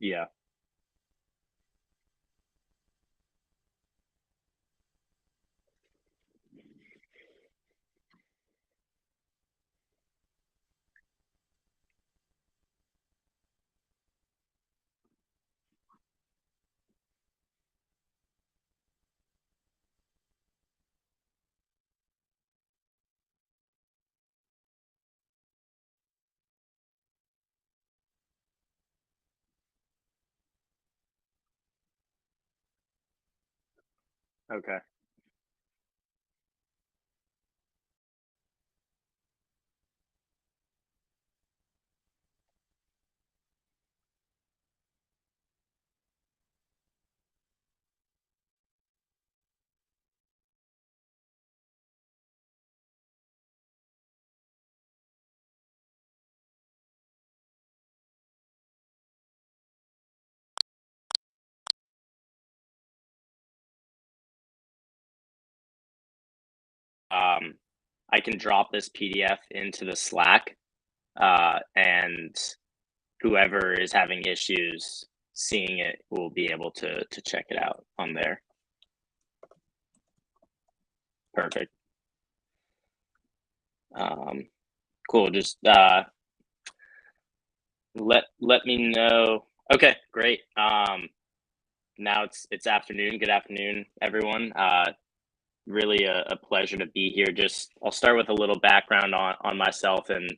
Yeah. Okay. Um, I can drop this PDF into the Slack, and whoever is having issues seeing it will be able to check it out on there. Perfect. Um, cool. Just let me know. Okay, great. Now it's afternoon. Good afternoon, everyone. Really a pleasure to be here. Just I'll start with a little background on myself and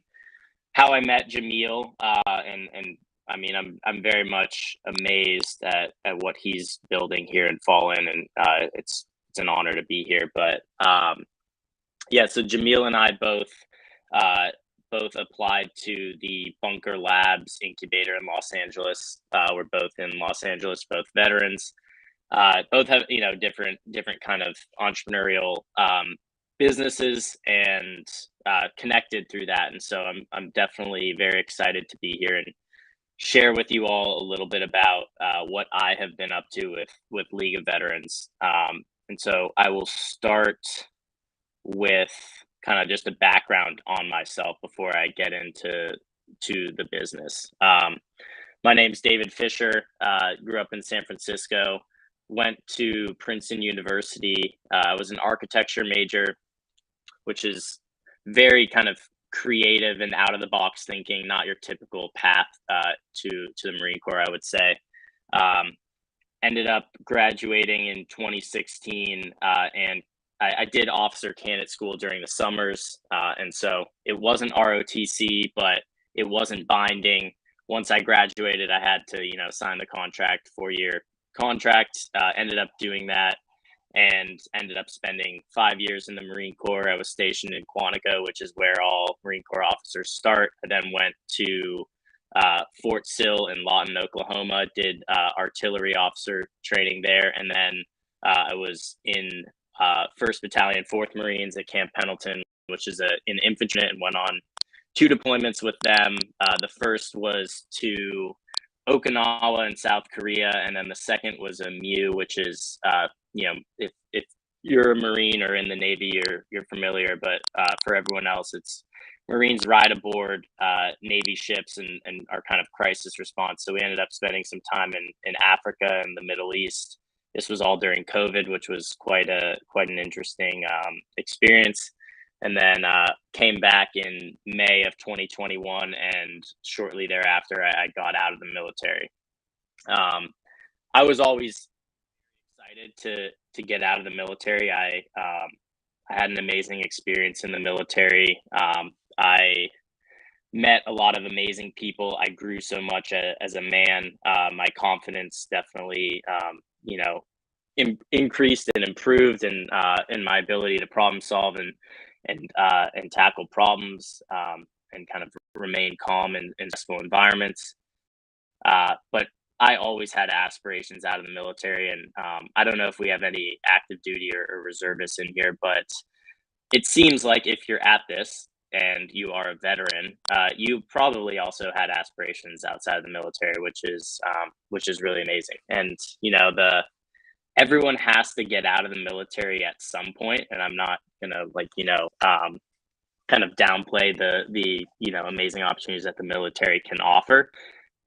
how I met Jameel. And I mean I'm very much amazed at what he's building here in Fallen, and it's an honor to be here. But yeah, so Jameel and I uh, both applied to the Bunker Labs incubator in Los Angeles. We're both in Los Angeles, both veterans. Both have different kind of entrepreneurial businesses, and connected through that. And so I'm definitely very excited to be here and share with you all a little bit about what I have been up to with League of Veterans. And so I will start with kind of just a background on myself before I get into the business. My name's David Fisher. Grew up in San Francisco. Went to Princeton University. I was an architecture major, which is very kind of creative and out of the box thinking, not your typical path to the Marine Corps, I would say. Um, Ended up graduating in 2016, and I did officer candidate school during the summers, and so it wasn't ROTC, but it wasn't binding. Once I graduated, I had to sign the contract, 4 year contract. Ended up doing that, and ended up spending 5 years in the Marine Corps. I was stationed in Quantico, which is where all Marine Corps officers start. I then went to Fort Sill in Lawton, Oklahoma, did artillery officer training there. And then I was in 1st Battalion, 4th Marines at Camp Pendleton, which is an infantry, and went on 2 deployments with them. The first was to Okinawa in South Korea, and then the second was a MU, which is if you're a Marine or in the Navy, you're familiar, but for everyone else, it's Marines ride aboard Navy ships and are kind of crisis response. So we ended up spending some time in Africa and the Middle East. This was all during COVID, which was quite an interesting experience. And then came back in May of 2021, and shortly thereafter, I got out of the military. Um, I was always excited to get out of the military. I had an amazing experience in the military. I met a lot of amazing people. I grew so much as a man. My confidence definitely, increased and improved, and in my ability to problem solve and tackle problems, and kind of remain calm in stressful environments. But I always had aspirations out of the military, and I don't know if we have any active duty or reservists in here, but it seems like if you're at this and you are a veteran, you probably also had aspirations outside of the military, which is really amazing. And the everyone has to get out of the military at some point, and I'm not gonna kind of downplay the amazing opportunities that the military can offer,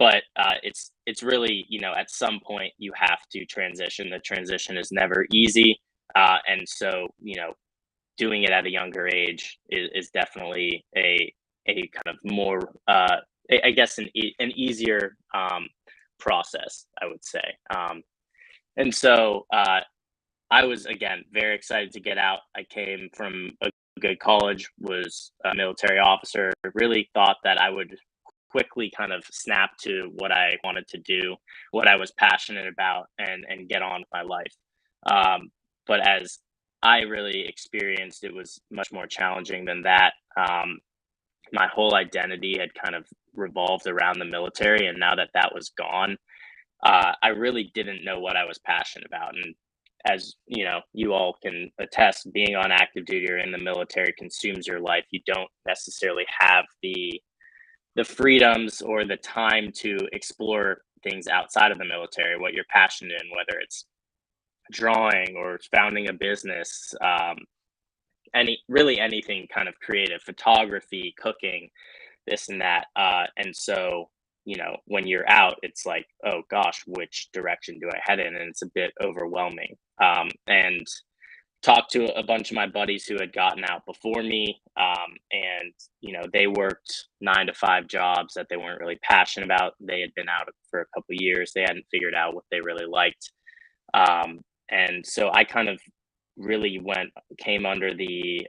but it's really, at some point you have to transition. The transition is never easy, and so doing it at a younger age is definitely a kind of more I guess an easier process, I would say. And so I was, again, very excited to get out. I came from a good college, was a military officer, really thought that I would quickly kind of snap to what I wanted to do, what I was passionate about, and get on with my life. But as I really experienced, it was much more challenging than that. My whole identity had kind of revolved around the military, and now that that was gone, I really didn't know what I was passionate about. And as you all can attest, being on active duty or in the military consumes your life. You don't necessarily have the freedoms or the time to explore things outside of the military, what you're passionate in, whether it's drawing or founding a business, anything kind of creative, photography, cooking, this and that. And so, when you're out, it's like, oh gosh, which direction do I head in? And it's a bit overwhelming. And talked to a bunch of my buddies who had gotten out before me, and they worked 9 to 5 jobs that they weren't really passionate about. They had been out for a couple of years. They hadn't figured out what they really liked, and so I kind of really came under the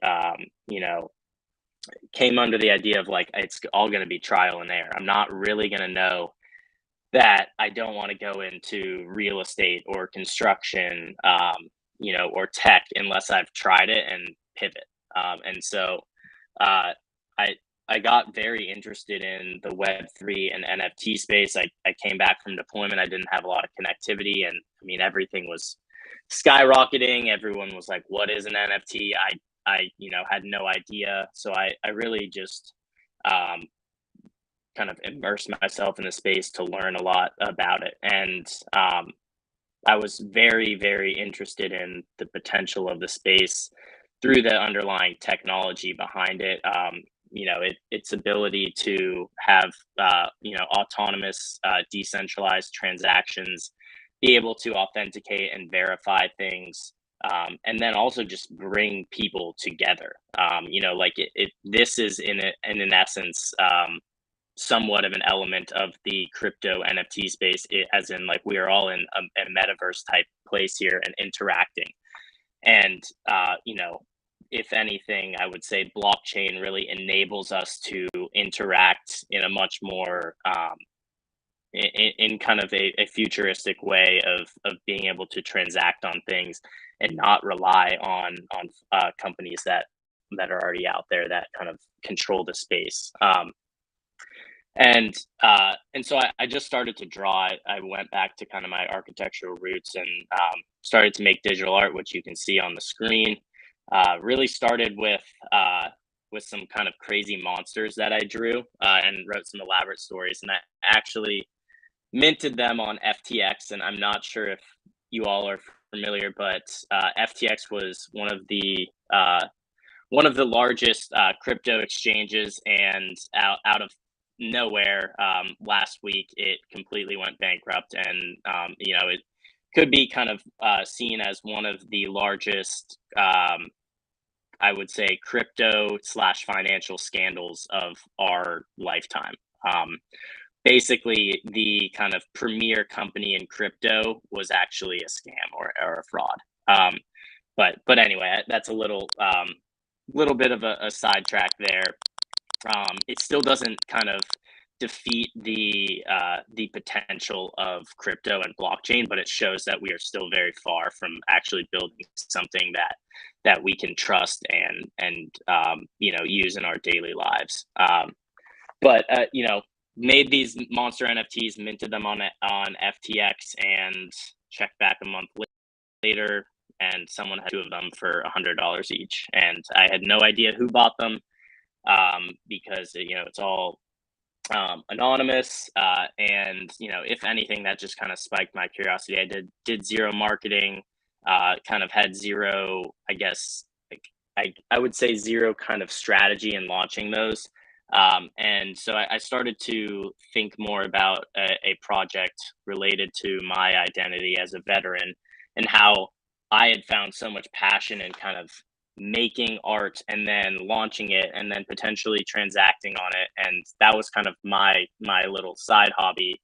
came under the idea of like it's all going to be trial and error. I'm not really going to know that I don't want to go into real estate or construction, or tech unless I've tried it and pivot. And so uh, I I got very interested in the Web3 and NFT space. I came back from deployment. I didn't have a lot of connectivity, and I mean everything was skyrocketing. Everyone was like, "What is an NFT?" I had no idea. So I really just um, kind of immerse myself in the space to learn a lot about it. And I was very, very interested in the potential of the space through the underlying technology behind it. Its ability to have, autonomous, decentralized transactions, be able to authenticate and verify things. And then also just bring people together. Like this is in an essence, somewhat of an element of the crypto NFT space, as in like we are all in a metaverse type place here and interacting. And if anything, I would say blockchain really enables us to interact in a much more in kind of a futuristic way of being able to transact on things and not rely on companies that are already out there that kind of control the space. And so I just started to draw. I went back to kind of my architectural roots and started to make digital art, which you can see on the screen. Really started with some kind of crazy monsters that I drew, and wrote some elaborate stories. And I actually minted them on FTX. And I'm not sure if you all are familiar, but FTX was one of the largest crypto exchanges, and out of nowhere, last week it completely went bankrupt, and it could be kind of seen as one of the largest, I would say, crypto slash financial scandals of our lifetime. Basically, the kind of premier company in crypto was actually a scam or a fraud. But anyway, that's a little bit of a sidetrack there. It still doesn't kind of defeat the potential of crypto and blockchain, but it shows that we are still very far from actually building something that we can trust and use in our daily lives. But made these monster NFTs, minted them on FTX, and checked back a month later, and someone had 2 of them for $100 each, and I had no idea who bought them, because it's all anonymous, and if anything, that just kind of spiked my curiosity. I did zero marketing, kind of had zero, I guess, like I would say zero kind of strategy in launching those. And so I started to think more about a project related to my identity as a veteran, and how I had found so much passion in kind of making art and then launching it and then potentially transacting on it. And that was kind of my little side hobby,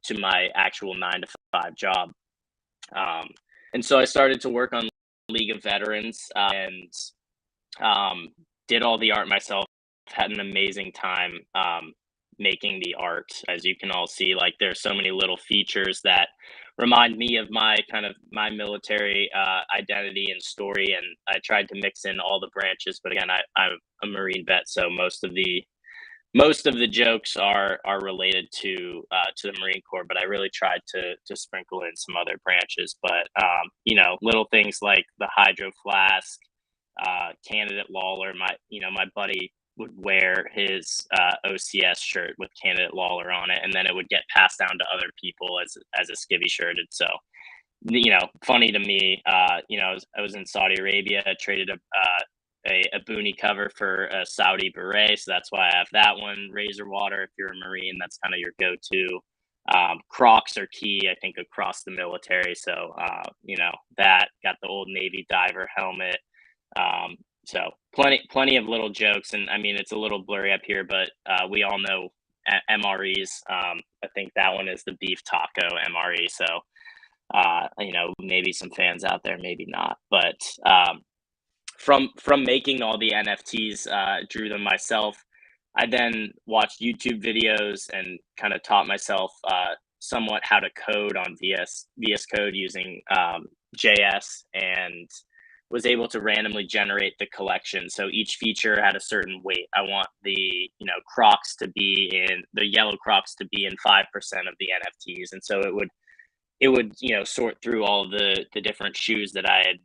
to my actual 9 to 5 job. Um, and so I started to work on League of Veterans, and um, did all the art myself. Had an amazing time, making the art. As you can all see, like, there's so many little features that remind me of my military identity and story. And I tried to mix in all the branches, but again, I'm a Marine vet, so most of the jokes are related to the Marine Corps, but I really tried to sprinkle in some other branches. But little things like the hydro flask, candidate Lawler. My buddy would wear his OCS shirt with candidate Lawler on it, and then it would get passed down to other people as a skivvy shirt. And so, funny to me. I was in Saudi Arabia. I traded a boonie cover for a Saudi beret, so that's why I have that one. Razor water, if you're a Marine, that's kind of your go-to. Crocs are key, I think, across the military. So, that got the old Navy diver helmet. Um, so plenty of little jokes, and I mean, it's a little blurry up here, but we all know MREs. I think that one is the beef taco MRE. So, maybe some fans out there, maybe not, but from making all the NFTs, drew them myself. I then watched YouTube videos and kind of taught myself somewhat how to code on VS Code using JS, and was able to randomly generate the collection. So each feature had a certain weight. I want the Crocs to be in the yellow Crocs to be in 5% of the NFTs, and so it would sort through all the different shoes that I had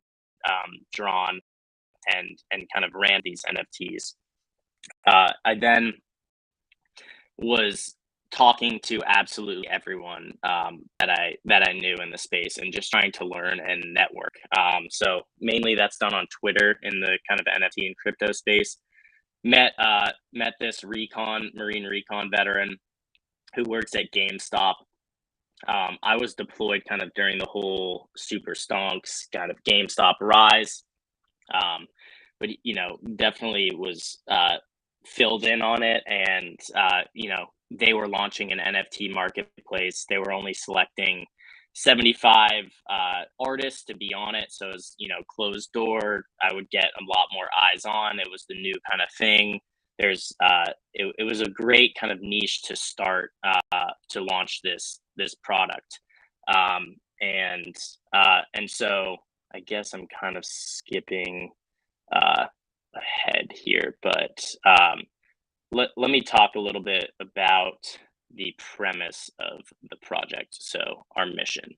drawn, and kind of ran these NFTs. I then was talking to absolutely everyone, that I knew in the space, and just trying to learn and network. So mainly that's done on Twitter in the kind of NFT and crypto space. Met this Marine recon veteran who works at GameStop. I was deployed kind of during the whole super stonks kind of GameStop rise. Um, but definitely was filled in on it. And they were launching an NFT marketplace. They were only selecting 75 artists to be on it, so it was closed door. I would get a lot more eyes on. It was the new kind of thing. It was a great kind of niche to start, to launch this product. And so I guess I'm kind of skipping uh, ahead here, but let me talk a little bit about the premise of the project. So our mission.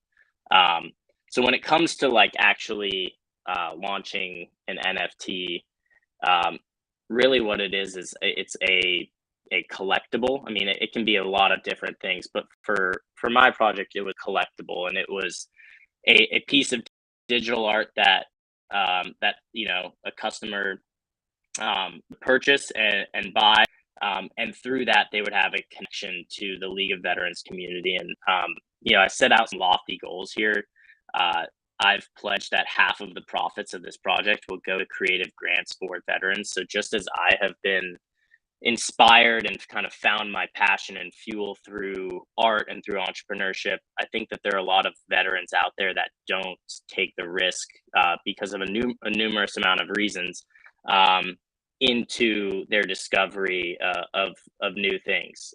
Um, so when it comes to like actually launching an NFT, um, really what it is it's a collectible. I mean, it can be a lot of different things, but for my project, it was collectible, and it was a piece of digital art that a customer purchase and buy, and through that they would have a connection to the League of Veterans community. And I set out some lofty goals here. uh, I've pledged that half of the profits of this project will go to creative grants for veterans. So just as I have been inspired and kind of found my passion and fuel through art and through entrepreneurship, I think that there are a lot of veterans out there that don't take the risk, because of a numerous amount of reasons, um, into their discovery of new things,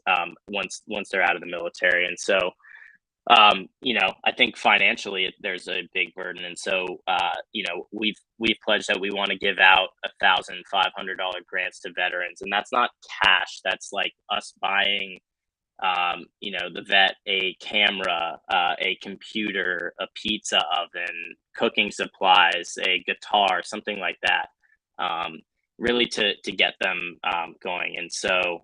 once they're out of the military. And so, I think financially there's a big burden, and so we've pledged that we want to give out $1,500 grants to veterans, and that's not cash. That's like us buying, the vet a camera, a computer, a pizza oven, cooking supplies, a guitar, something like that, um, really to get them going. And so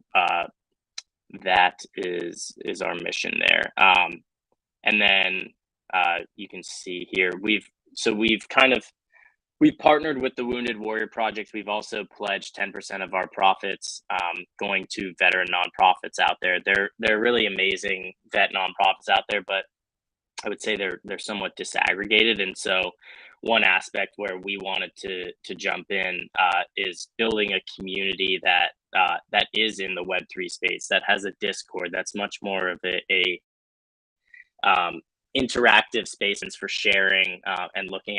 that is our mission there. And then you can see here we've kind of we've partnered with the Wounded Warrior Project. We've also pledged 10% of our profits going to veteran nonprofits out there. They're really amazing vet nonprofits out there, but I would say they're somewhat disaggregated. And so one aspect where we wanted to jump in is building a community that is in the Web3 space, that has a Discord, that's much more of a um, interactive spaces for sharing and looking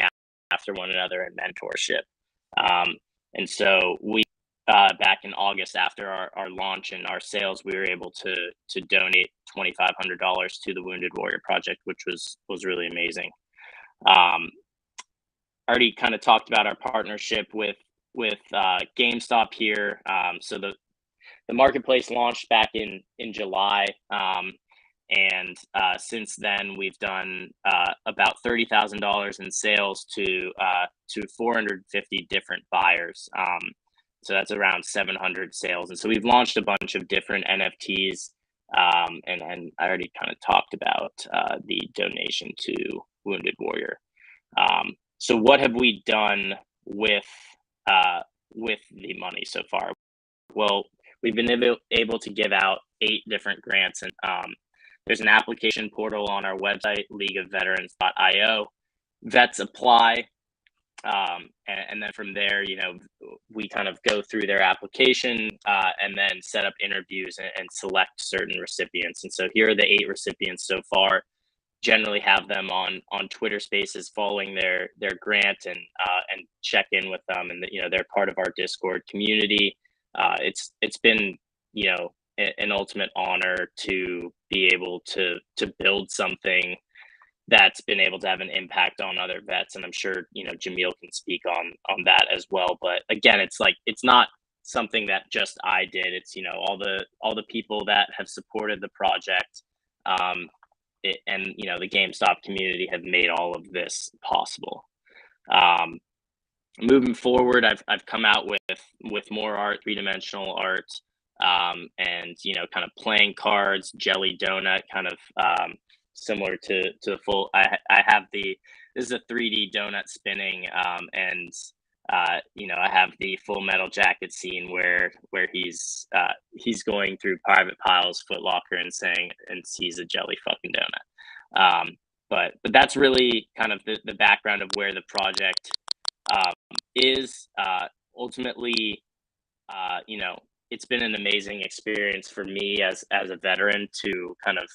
after one another and mentorship. Um, and so we back in August after our launch and our sales, we were able to donate $2,500 to the Wounded Warrior Project, which was really amazing. Already kind of talked about our partnership with GameStop here. So the marketplace launched back in July, and since then we've done about $30,000 in sales to 450 different buyers. So that's around 700 sales, and so we've launched a bunch of different NFTs. And I already kind of talked about the donation to Wounded Warrior. So what have we done with the money so far? Well, we've been able to give out 8 different grants, and there's an application portal on our website, leagueofveterans.io. Vets apply, and then from there, we kind of go through their application and then set up interviews and select certain recipients. And so here are the 8 recipients so far. Generally have them on Twitter Spaces, following their grant, and check in with them, and they're part of our Discord community. It's been an ultimate honor to be able to build something that's been able to have an impact on other vets, and I'm sure Jamil can speak on that as well. But again, it's not something that just I did. It's all the people that have supported the project, and the GameStop community have made all of this possible. Moving forward, I've come out with more art, 3-dimensional art, and kind of playing cards, jelly donut, kind of similar to the full. I have this is a 3D donut spinning, and I have the Full Metal Jacket scene where he's going through Private Pile's Foot Locker and saying and sees a jelly fucking donut. But that's really kind of the background of where the project is. Ultimately, it's been an amazing experience for me as a veteran to kind of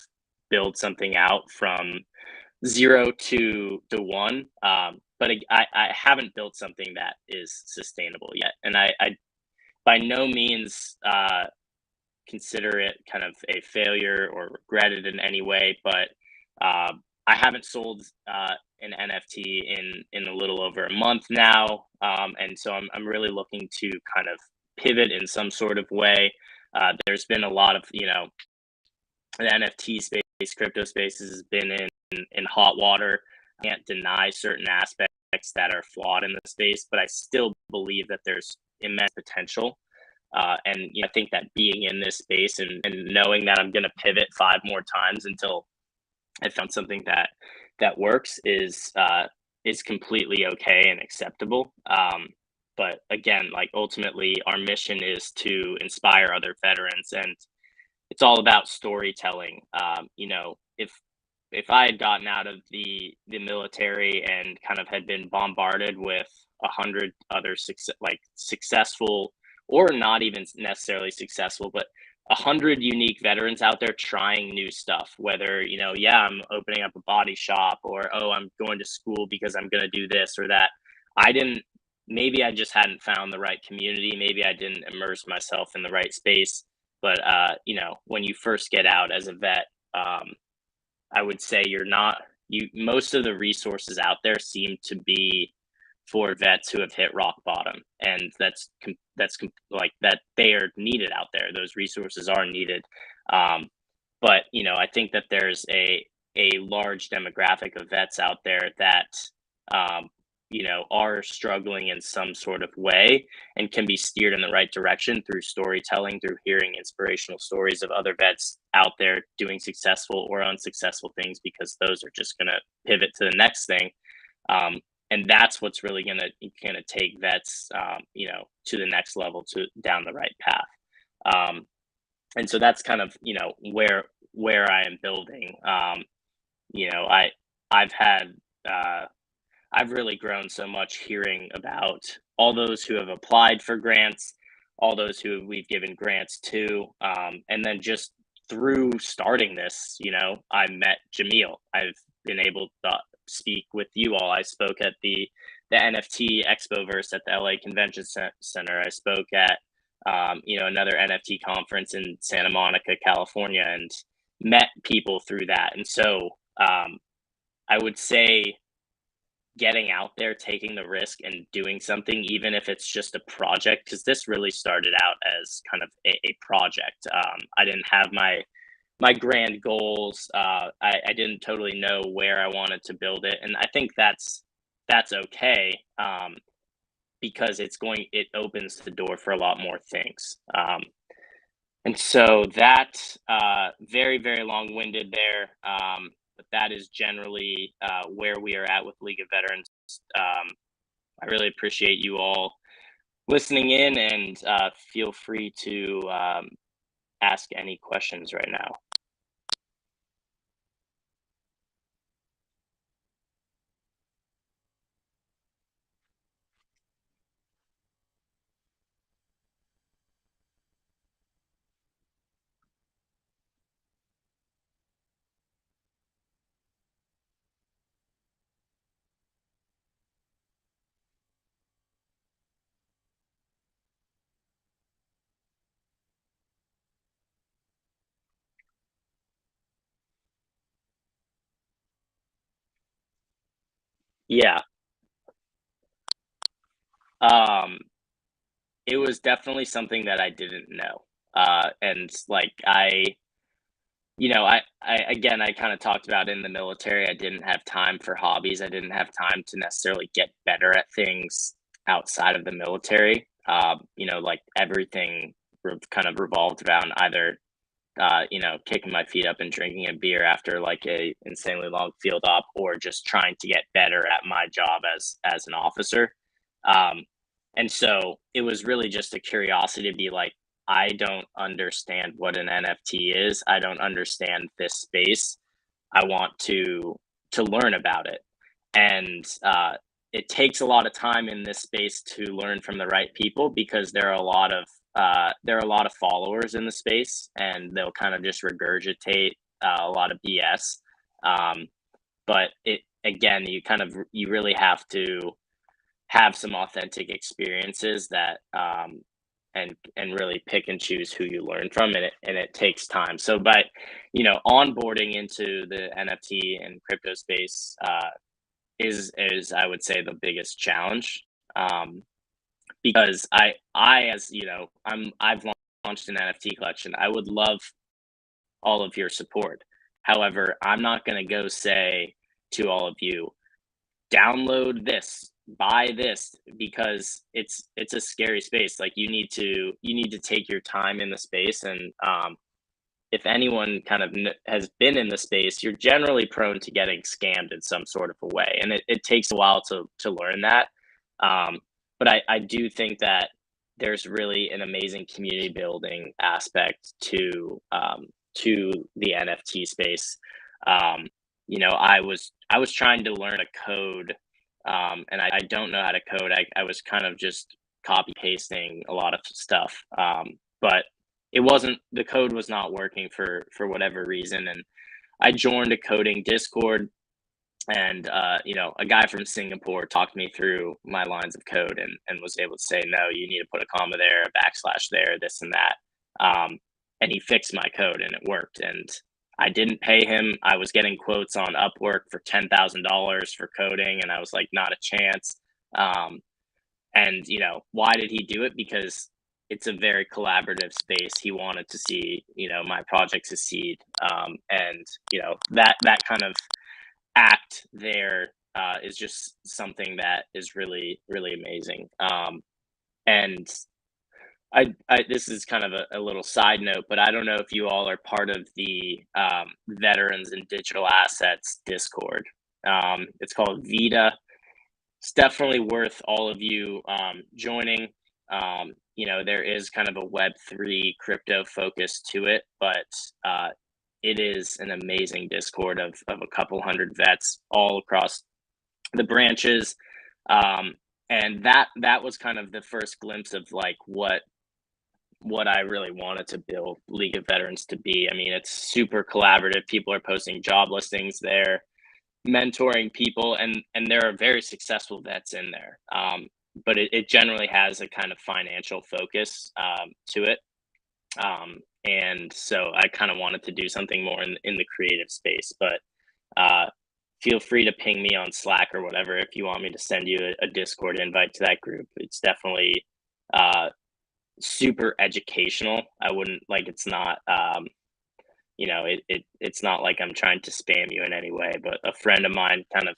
build something out from 0 to 1. But I haven't built something that is sustainable yet, and I by no means consider it kind of a failure or regret it in any way. But I haven't sold an NFT in a little over a month now, and so I'm really looking to kind of pivot in some sort of way. There's been a lot of the NFT space, crypto spaces has been in hot water. I can't deny certain aspects that are flawed in the space, but I still believe that there's immense potential. And I think that being in this space and knowing that I'm going to pivot 5 more times until I found something that works is completely okay and acceptable. But again, like ultimately, our mission is to inspire other veterans, and it's all about storytelling. If I had gotten out of the military and kind of had been bombarded with 100 other successful, or not even necessarily successful, but 100 unique veterans out there trying new stuff, whether I'm opening up a body shop, or I'm going to school because I'm going to do this or that. I didn't Maybe I just hadn't found the right community, maybe I didn't immerse myself in the right space. But when you first get out as a vet, I would say most of the resources out there seem to be for vets who have hit rock bottom, and like that they are needed out there. Those resources are needed. But I think that there's a large demographic of vets out there that um, are struggling in some sort of way, and can be steered in the right direction through storytelling, through hearing inspirational stories of other vets out there doing successful or unsuccessful things, because those are just going to pivot to the next thing. and that's what's really gonna take vets, to the next level, to down the right path. Um, and so that's kind of, where I am building. You know, I I've had uh, I've really grown so much hearing about all those who have applied for grants, all those who we've given grants to, and then just through starting this, I met Jameel. I've been able to speak with you all. I spoke at the NFT Expoverse at the LA Convention Center. I spoke at another NFT conference in Santa Monica, California, and met people through that. And so I would say getting out there, taking the risk and doing something, even if it's just a project, because this really started out as kind of a project. I didn't have my grand goals. I didn't totally know where I wanted to build it, and I think that's okay, because it opens the door for a lot more things. And so that, very, very long winded there. But that is generally where we are at with League of Veterans. I really appreciate you all listening in, and feel free to ask any questions right now. Yeah. Um, it was definitely something that I didn't know. And like I kind of talked about in the military, I didn't have time for hobbies. I didn't have time to necessarily get better at things outside of the military. Like everything kind of revolved around either, kicking my feet up and drinking a beer after like a insanely long field op, or just trying to get better at my job as an officer. Um, and so it was really just a curiosity to be like, I don't understand what an NFT is. I don't understand this space. I want to learn about it, and it takes a lot of time in this space to learn from the right people, because there are a lot of followers in the space, and they'll kind of just regurgitate a lot of BS. Um, but it again, you really have to have some authentic experiences that and really pick and choose who you learn from, and it takes time. So by onboarding into the NFT and crypto space is I would say the biggest challenge, because I as I've launched an NFT collection. I would love all of your support. However, I'm not going to go say to all of you, download this, buy this, because it's a scary space. Like you need to take your time in the space, and if anyone kind of has been in the space, you're generally prone to getting scammed in some sort of a way, and it takes a while to learn that. Um, but I do think that there's really an amazing community building aspect to the NFT space. Um, I was trying to learn a code, and I don't know how to code. I was kind of just copy pasting a lot of stuff, but the code was not working for whatever reason, and I joined a coding Discord, and a guy from Singapore talked me through my lines of code, and was able to say, no, you need to put a comma there, a backslash there, this and that. And he fixed my code, and it worked, and I didn't pay him. I was getting quotes on Upwork for $10,000 for coding, and I was like, not a chance. um, and why did he do it? Because it's a very collaborative space. He wanted to see my project succeed, and that kind of act there is just something that is really, really amazing. And this is kind of a little side note, but I don't know if you all are part of the Veterans and Digital Assets Discord. It's called Vita. it's definitely worth all of you joining. There is kind of a Web3 crypto focus to it, but it is an amazing Discord of a couple hundred vets all across the branches. And that was kind of the first glimpse of like what I really wanted to build League of Veterans to be. I mean, it's super collaborative. People are posting job listings there, mentoring people, and there are very successful vets in there. But it generally has a kind of financial focus to it. And so I kind of wanted to do something more in the creative space. But feel free to ping me on Slack or whatever if you want me to send you a Discord invite to that group. It's definitely super educational. I wouldn't like it's not it's not like I'm trying to spam you in any way, but a friend of mine kind of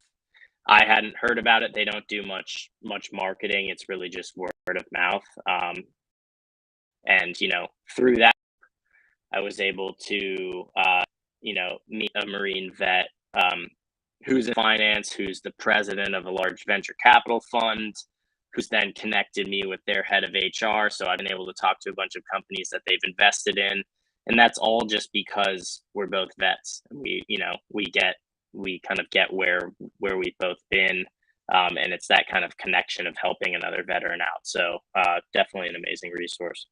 I hadn't heard about it. They don't do much marketing. It's really just word of mouth. And through that I was able to meet a Marine vet who's in finance, who's the president of a large venture capital fund, who's then connected me with their head of HR. So I've been able to talk to a bunch of companies that they've invested in. And that's all just because we're both vets. And we kind of get where we've both been. And it's that kind of connection of helping another veteran out. So definitely an amazing resource.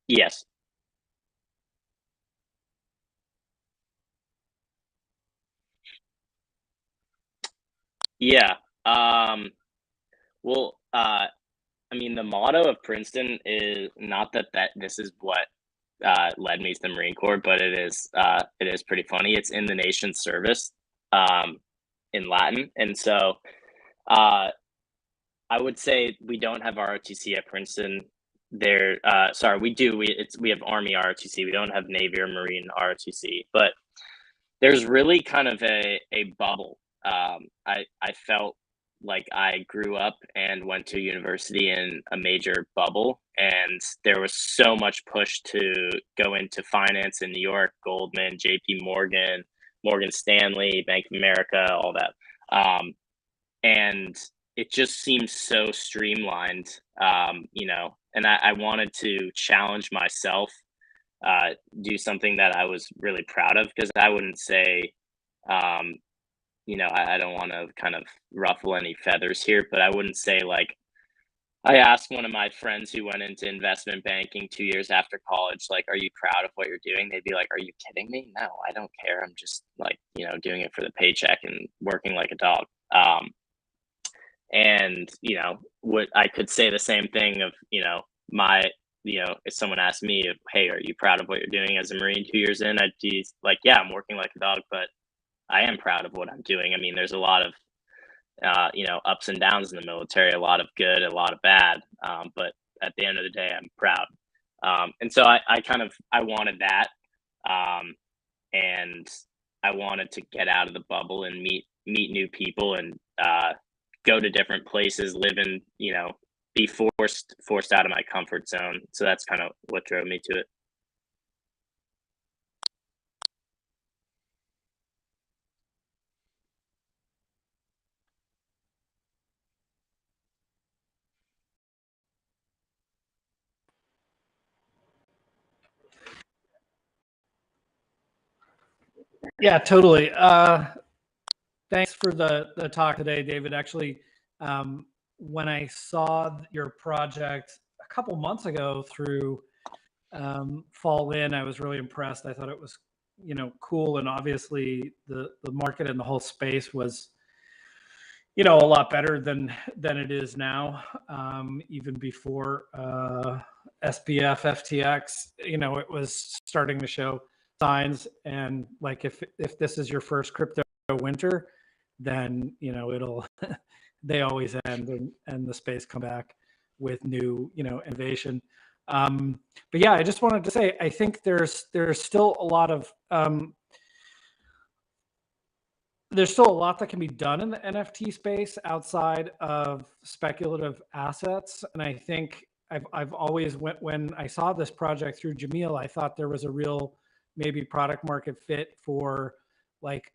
Yes. Yeah. Well, I mean, the motto of Princeton is not that this is what led me to the Marine Corps, but it is pretty funny. It's in the nation's service, um, in Latin, and so uh, I would say we don't have ROTC at Princeton. Sorry, we do. We have Army ROTC. We don't have Navy or Marine ROTC, but there's really kind of a bubble. I felt like I grew up and went to university in a major bubble, and there was so much push to go into finance in New York, Goldman, J.P. Morgan, Morgan Stanley, Bank of America, all that. And it just seems so streamlined, and I wanted to challenge myself, do something that I was really proud of because I wouldn't say, um, I don't want to kind of ruffle any feathers here, but I wouldn't say like I asked one of my friends who went into investment banking 2 years after college, like, "Are you proud of what you're doing?" They'd be like, "Are you kidding me? No, I don't care. I'm just like doing it for the paycheck and working like a dog." And what I could say the same thing of my if someone asked me, "Hey, are you proud of what you're doing as a Marine 2 years in?" I'd be like, "Yeah, I'm working like a dog, but I am proud of what I'm doing." I mean, there's a lot of ups and downs in the military, a lot of good, a lot of bad, but at the end of the day, I'm proud. And so I kind of I wanted that, um, and I wanted to get out of the bubble and meet new people and go to different places, live in be forced out of my comfort zone. So that's kind of what drove me to it. Yeah, totally. Thanks for the talk today, David. Actually, when I saw your project a couple months ago through Fall In, I was really impressed. I thought it was cool, and obviously the market and the whole space was a lot better than it is now. Even before SPF FTX, it was starting to show signs. And like if this is your first crypto winter, then it'll they always end, and the space come back with new innovation. But yeah, I just wanted to say I think there's still a lot of there's still a lot that can be done in the NFT space outside of speculative assets. And I think I've always when I saw this project through Jamil, I thought there was a real maybe product market fit for like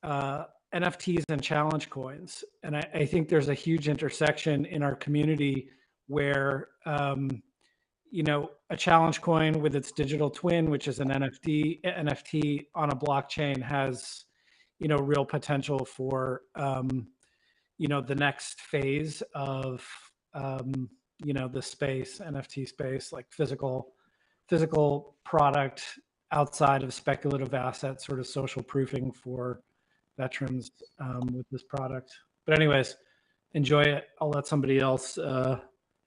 NFTs and challenge coins. And I think there's a huge intersection in our community where, a challenge coin with its digital twin, which is an NFT on a blockchain, has, real potential for, the next phase of, the space, NFT space, like physical product outside of speculative assets, sort of social proofing for veterans with this product. But anyways, enjoy it. I'll let somebody else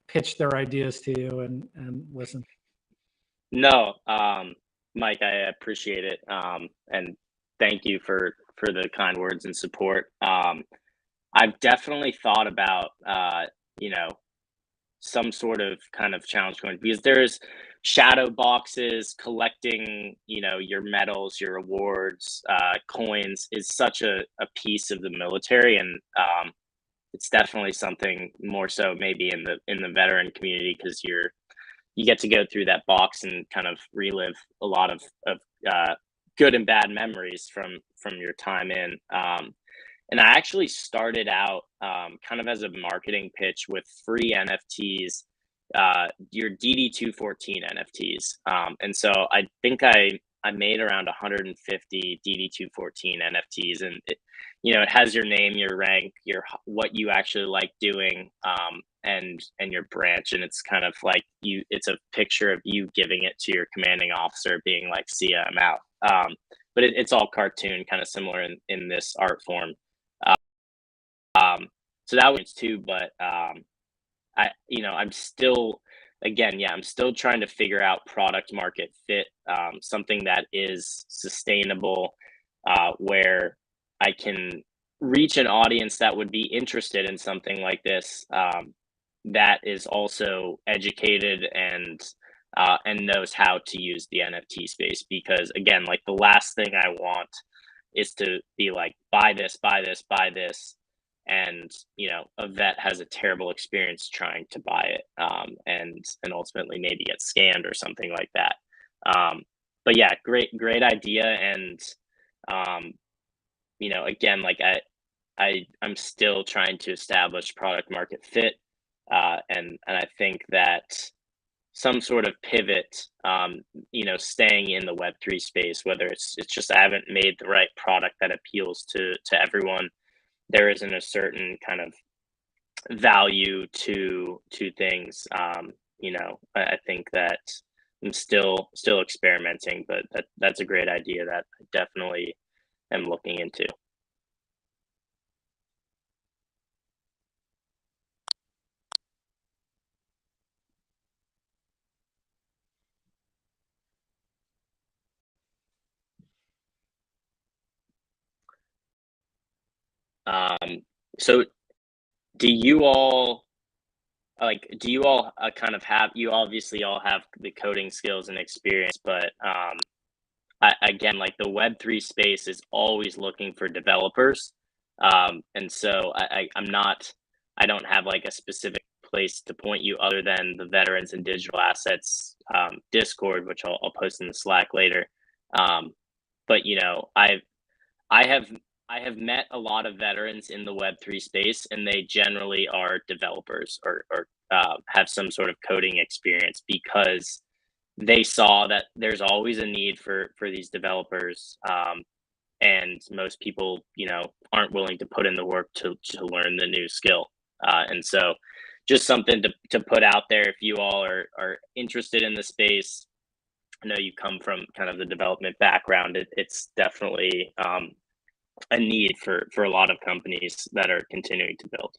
pitch their ideas to you and listen. No, Mike, I appreciate it, and thank you for the kind words and support. I've definitely thought about you know some sort of kind of challenge going, because there's shadow boxes collecting, your medals, your awards, coins is such a piece of the military. And it's definitely something more so maybe in the veteran community, because you get to go through that box and kind of relive a lot of good and bad memories from your time in. And I actually started out kind of as a marketing pitch with free NFTs, your DD214 NFTs. And so I think I made around 150 DD214 NFTs, and it has your name, your rank, what you actually like doing, and your branch, and it's kind of like it's a picture of you giving it to your commanding officer, being like, "See ya, I'm out." But it's all cartoon, kind of similar in this art form. So that one's too, but I'm still, again, yeah, I'm still trying to figure out product market fit, something that is sustainable, where I can reach an audience that would be interested in something like this, that is also educated and knows how to use the NFT space. Because again, like the last thing I want is to be like, buy this, buy this, buy this, and a vet has a terrible experience trying to buy it, and ultimately maybe get scammed or something like that. But yeah, great idea. And um, again, like I'm still trying to establish product market fit, and I think that some sort of pivot, staying in the Web3 space, whether it's just I haven't made the right product that appeals to everyone. There isn't a certain kind of value to things. I think that I'm still experimenting, but that's a great idea that I definitely am looking into. So do you all kind of have, you obviously all have the coding skills and experience, but again, like the Web3 space is always looking for developers. And so I don't have like a specific place to point you other than the Veterans and Digital Assets Discord, which I'll post in the Slack later. But I have I have met a lot of veterans in the Web3 space, and they generally are developers, or have some sort of coding experience, because they saw that there's always a need for these developers, and most people, aren't willing to put in the work to learn the new skill. And so, just something to put out there if you all are interested in the space. I know you come from kind of the development background. It's definitely a need for a lot of companies that are continuing to build.